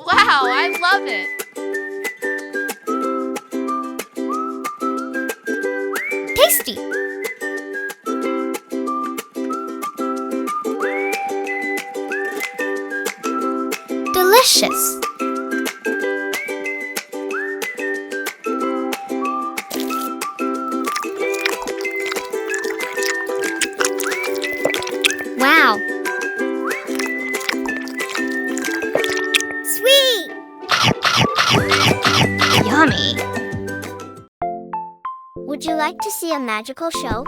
Wow, I love it! Tasty! Delicious! Wow! Sweet! Yummy! Would you like to see a magical show?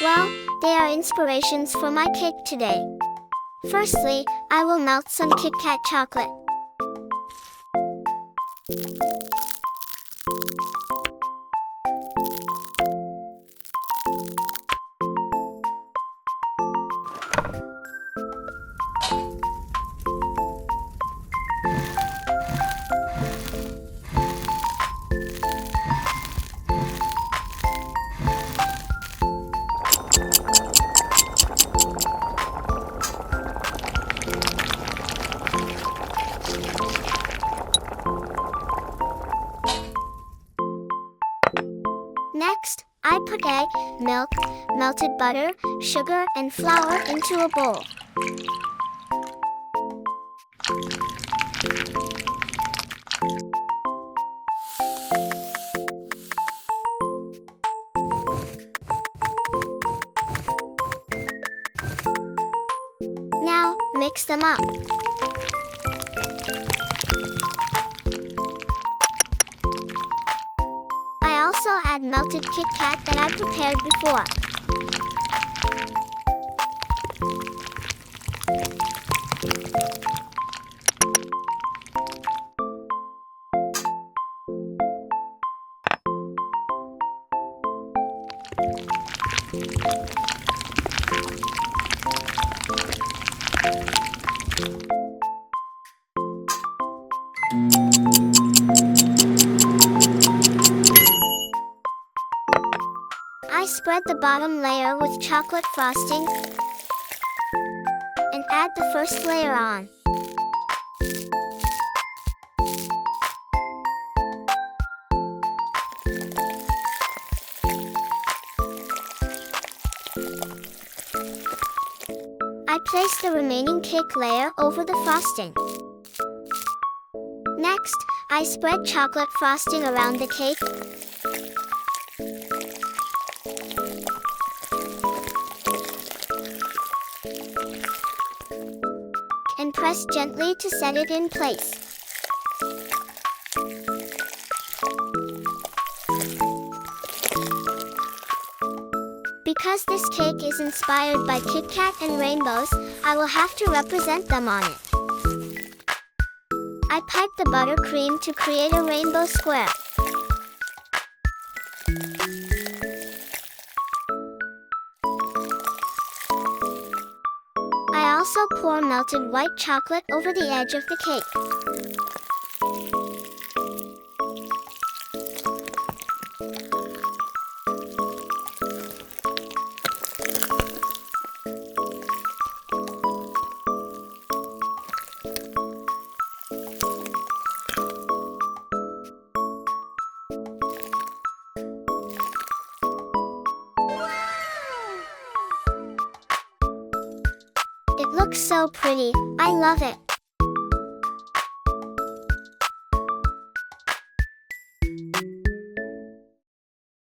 Well, they are inspirations for my cake today. Firstly, I will melt some Kit Kat chocolate. put egg, milk, melted butter, sugar, and flour into a bowl. Now, mix them up. I also add melted Kit Kat that I prepared before. I spread the bottom layer with chocolate frosting and add the first layer on. I place the remaining cake layer over the frosting. Next, I spread chocolate frosting around the cake and press gently to set it in place. Because this cake is inspired by Kit Kat and rainbows, I will have to represent them on it. I pipe the buttercream to create a rainbow square. I also pour melted white chocolate over the edge of the cake. It looks so pretty. I love it.